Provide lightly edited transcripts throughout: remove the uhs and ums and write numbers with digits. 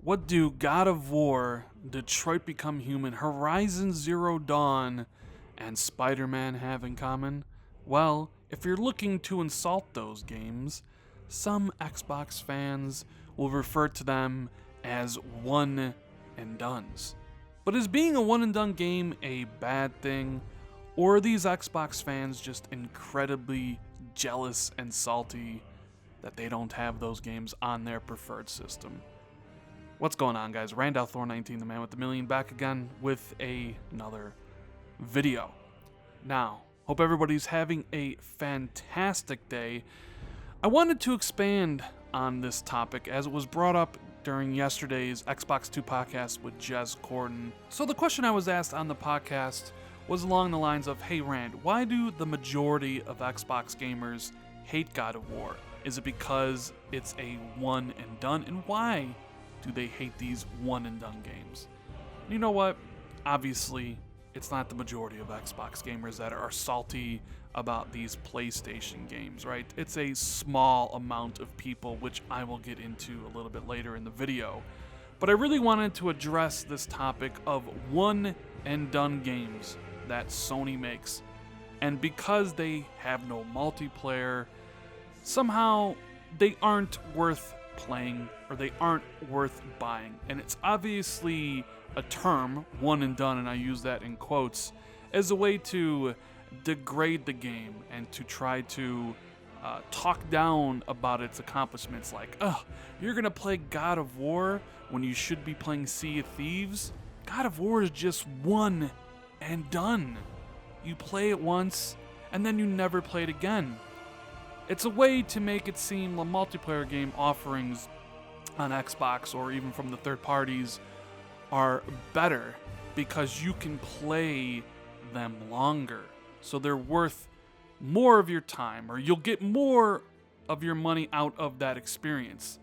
What do God of War, Detroit Become Human, Horizon Zero Dawn, and Spider-Man have in common? Well, if you're looking to insult those games, some Xbox fans will refer to them as one and dones. But is being a one and done game a bad thing? Or are these Xbox fans just incredibly jealous and salty that they don't have those games on their preferred system? What's going on, guys? Randall Thor 19, the man with the million, back again with another video. Now, hope everybody's having a fantastic day. I wanted to expand on this topic as it was brought up during yesterday's Xbox 2 podcast with Jez Corden. So the question I was asked on the podcast was along the lines of, hey Rand, why do the majority of Xbox gamers hate God of War? Is it because it's a one and done? And why do they hate these one and done games? You know what? Obviously, it's not the majority of Xbox gamers that are salty about these PlayStation games, right? It's a small amount of people, which I will get into a little bit later in the video. But I really wanted to address this topic of one and done games that Sony makes. And because they have no multiplayer, somehow they aren't worth playing, or they aren't worth buying. And it's obviously a term, one and done, and I use that in quotes, as a way to degrade the game and to try to talk down about its accomplishments, like, you're gonna play God of War when you should be playing Sea of Thieves? God of War is just one and done. You play it once, and then you never play it again. It's a way to make it seem the multiplayer game offerings on Xbox or even from the third parties are better because you can play them longer. So they're worth more of your time, or you'll get more of your money out of that experience.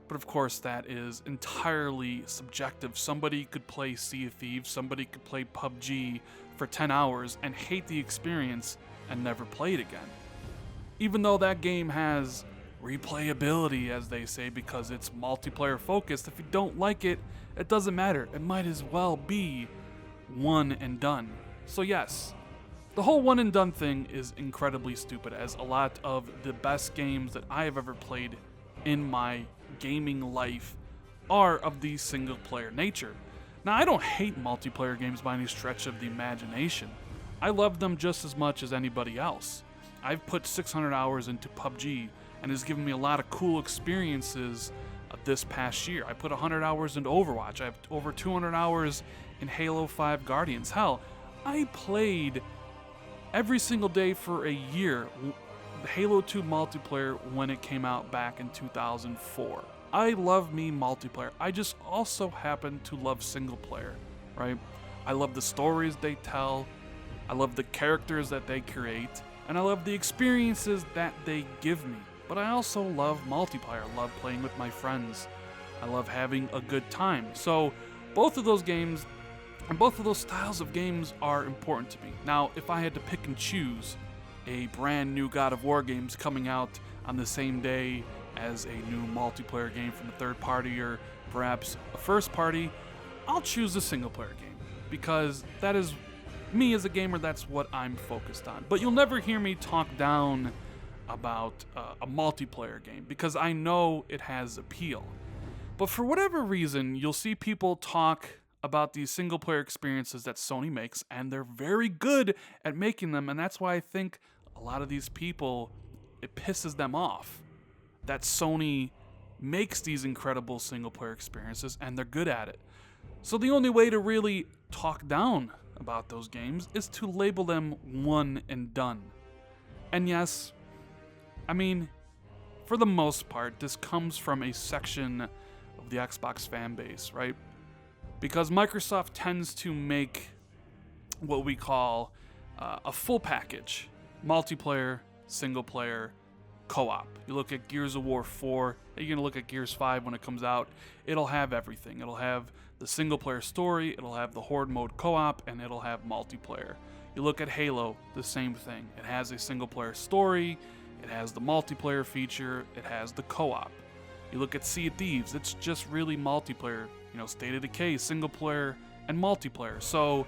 But of course, that is entirely subjective. Somebody could play Sea of Thieves, somebody could play PUBG for 10 hours and hate the experience and never play it again. Even though that game has replayability, as they say, because it's multiplayer focused, if you don't like it, it doesn't matter. It might as well be one and done. So yes, the whole one and done thing is incredibly stupid, as a lot of the best games that I have ever played in my gaming life are of the single player nature. Now, I don't hate multiplayer games by any stretch of the imagination. I love them just as much as anybody else. I've put 600 hours into PUBG, and it's given me a lot of cool experiences this past year. I put 100 hours into Overwatch. I have over 200 hours in Halo 5 Guardians. Hell, I played every single day for a year Halo 2 multiplayer when it came out back in 2004. I love me multiplayer. I just also happen to love single player, right? I love the stories they tell. I love the characters that they create. And I love the experiences that they give me. But I also love multiplayer. I love playing with my friends. I love having a good time. So both of those games and both of those styles of games are important to me. Now, if I had to pick and choose a brand new God of War games coming out on the same day as a new multiplayer game from a third party or perhaps a first party, I'll choose a single player game, because that is me as a gamer. That's what I'm focused on. But you'll never hear me talk down about a multiplayer game, because I know it has appeal. But for whatever reason, you'll see people talk about these single player experiences that Sony makes, and they're very good at making them, and that's why I think a lot of these people, it pisses them off that Sony makes these incredible single player experiences and they're good at it. So the only way to really talk down about those games is to label them one and done. And yes, I mean, for the most part, this comes from a section of the Xbox fan base, right? Because Microsoft tends to make what we call a full package: multiplayer, single player, co-op. You look at Gears of War 4, you're going to look at Gears 5 when it comes out, it'll have everything. It'll have the single player story, it'll have the horde mode co-op, and it'll have multiplayer. You look at Halo, the same thing. It has a single player story, it has the multiplayer feature, it has the co-op. You look at Sea of Thieves, it's just really multiplayer. You know, State of Decay, single player and multiplayer. So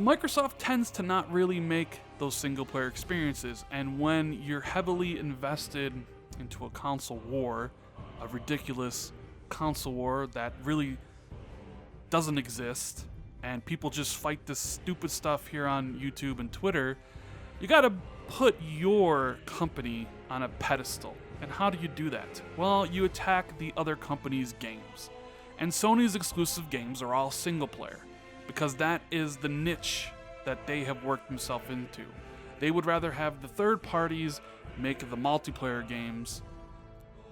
Microsoft tends to not really make those single player experiences, and when you're heavily invested into a console war, a ridiculous console war that really doesn't exist, and people just fight this stupid stuff here on YouTube and Twitter, you gotta put your company on a pedestal. And how do you do that? Well, you attack the other company's games. And Sony's exclusive games are all single player, because that is the niche that they have worked themselves into. They would rather have the third parties make the multiplayer games,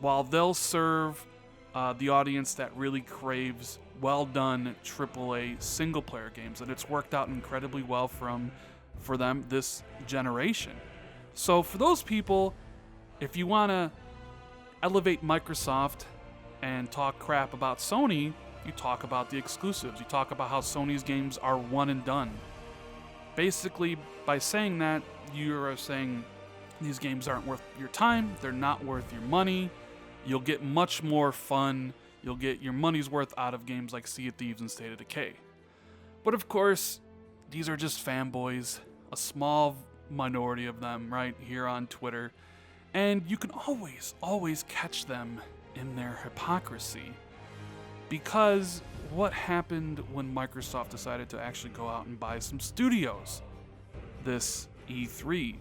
while they'll serve the audience that really craves well-done AAA single-player games, and it's worked out incredibly well for them this generation. So for those people, if you want to elevate Microsoft and talk crap about Sony, you talk about the exclusives. You talk about how Sony's games are one and done. Basically, by saying that, you're saying these games aren't worth your time, they're not worth your money, you'll get much more fun, you'll get your money's worth out of games like Sea of Thieves and State of Decay. But of course, these are just fanboys, a small minority of them right here on Twitter, and you can always catch them in their hypocrisy. Because what happened when Microsoft decided to actually go out and buy some studios this E3?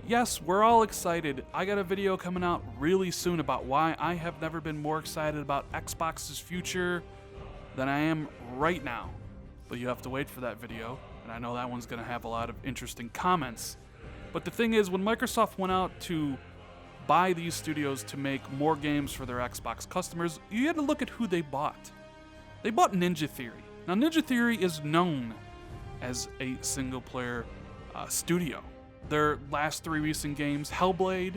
Yes, we're all excited. I got a video coming out really soon about why I have never been more excited about Xbox's future than I am right now. But you have to wait for that video, and I know that one's going to have a lot of interesting comments. But the thing is, when Microsoft went out to buy these studios to make more games for their Xbox customers, you had to look at who they bought. They bought Ninja Theory. Now, Ninja Theory is known as a single-player studio. Their last 3 recent games, Hellblade,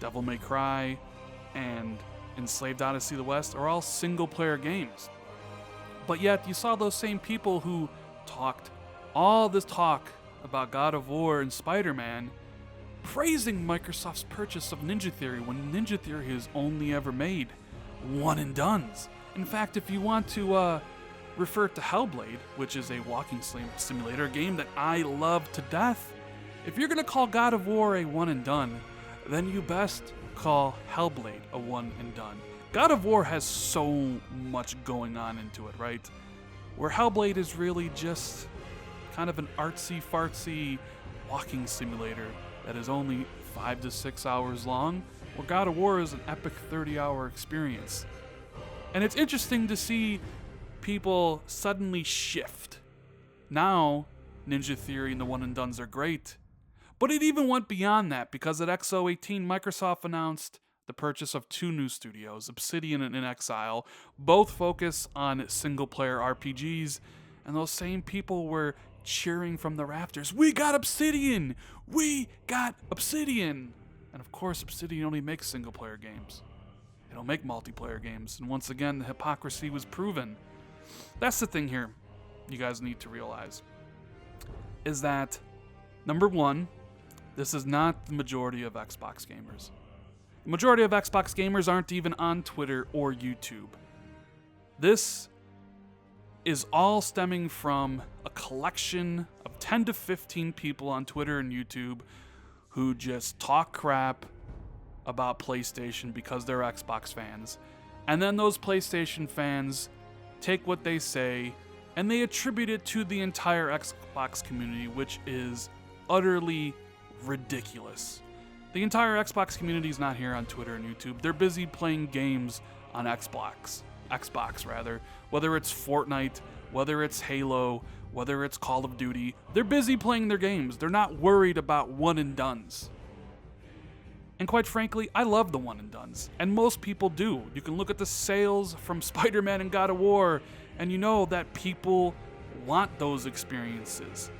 Devil May Cry, and Enslaved Odyssey of the West, are all single-player games. But yet, you saw those same people who talked all this talk about God of War and Spider-Man, praising Microsoft's purchase of Ninja Theory when Ninja Theory has only ever made one-and-dones. In fact, if you want to refer to Hellblade, which is a walking simulator game that I love to death, if you're going to call God of War a one-and-done, then you best call Hellblade a one-and-done. God of War has so much going on into it, right? Where Hellblade is really just kind of an artsy-fartsy walking simulator that is only 5 to 6 hours long, where God of War is an epic 30-hour experience. And it's interesting to see people suddenly shift. Now, Ninja Theory and the one-and-dones are great, but it even went beyond that, because at XO18, Microsoft announced the purchase of 2 new studios, Obsidian and Inexile. Both focus on single-player RPGs, and those same people were cheering from the rafters, "We got Obsidian! We got Obsidian!" And of course, Obsidian only makes single-player games. They don't make multiplayer games, and once again, the hypocrisy was proven. That's the thing here you guys need to realize, is that, number one, this is not the majority of Xbox gamers. The majority of Xbox gamers aren't even on Twitter or YouTube. This is all stemming from a collection of 10 to 15 people on Twitter and YouTube who just talk crap about PlayStation because they're Xbox fans. And then those PlayStation fans take what they say and they attribute it to the entire Xbox community, which is utterly ridiculous. The entire Xbox community is not here on Twitter and YouTube. They're busy playing games on Xbox, whether it's Fortnite, whether it's Halo, whether it's Call of Duty. They're busy playing their games. They're not worried about one-and-dones. And quite frankly, I love the one-and-dones, and most people do. You can look at the sales from Spider-Man and God of War, and you know that people want those experiences.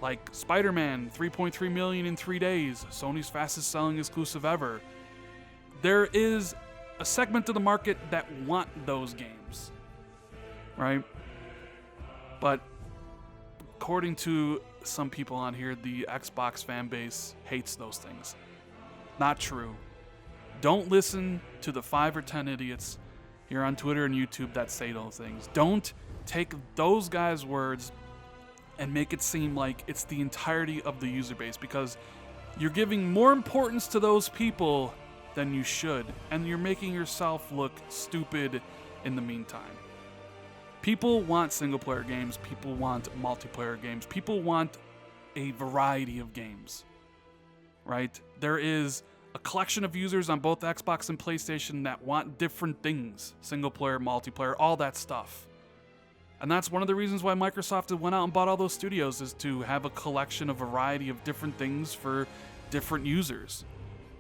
Like Spider-Man, 3.3 million in 3 days, Sony's fastest selling exclusive ever. There is a segment of the market that want those games, right? But according to some people on here, the Xbox fan base hates those things. Not true. Don't listen to the 5 or 10 idiots here on Twitter and YouTube that say those things. Don't take those guys' words and make it seem like it's the entirety of the user base, because you're giving more importance to those people than you should, and you're making yourself look stupid in the meantime. People want single-player games. People want multiplayer games. People want a variety of games, right? There is a collection of users on both Xbox and PlayStation that want different things. Single-player, multiplayer, all that stuff. And that's one of the reasons why Microsoft went out and bought all those studios, is to have a collection, a variety of different things for different users.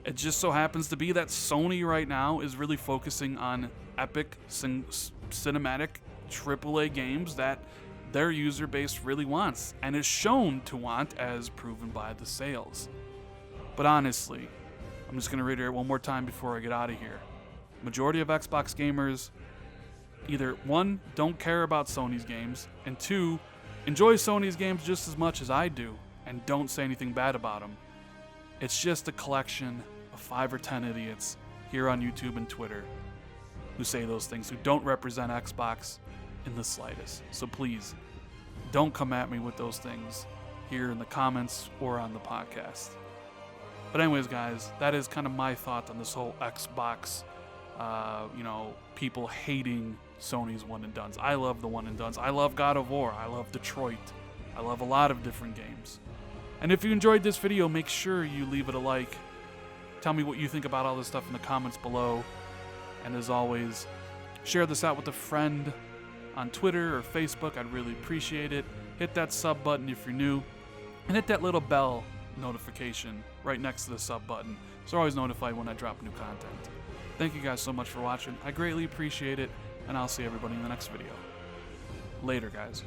It just so happens to be that Sony right now is really focusing on epic, cinematic, AAA games that their user base really wants, and is shown to want, as proven by the sales. But honestly, I'm just going to reiterate one more time before I get out of here. Majority of Xbox gamers either, 1, don't care about Sony's games, and 2, enjoy Sony's games just as much as I do, and don't say anything bad about them. It's just a collection of 5 or 10 idiots here on YouTube and Twitter who say those things, who don't represent Xbox in the slightest. So please, don't come at me with those things here in the comments or on the podcast. But anyways, guys, that is kind of my thought on this whole Xbox, people hating Sony's one and dones. I love the one and dones. I love God of War. I love Detroit. I love a lot of different games. And if you enjoyed this video, make sure you leave it a like. Tell me what you think about all this stuff in the comments below. And as always, share this out with a friend on Twitter or Facebook. I'd really appreciate it. Hit that sub button if you're new, and hit that little bell notification right next to the sub button, so you're always notified when I drop new content. Thank you guys so much for watching. I greatly appreciate it, and I'll see everybody in the next video. Later, guys.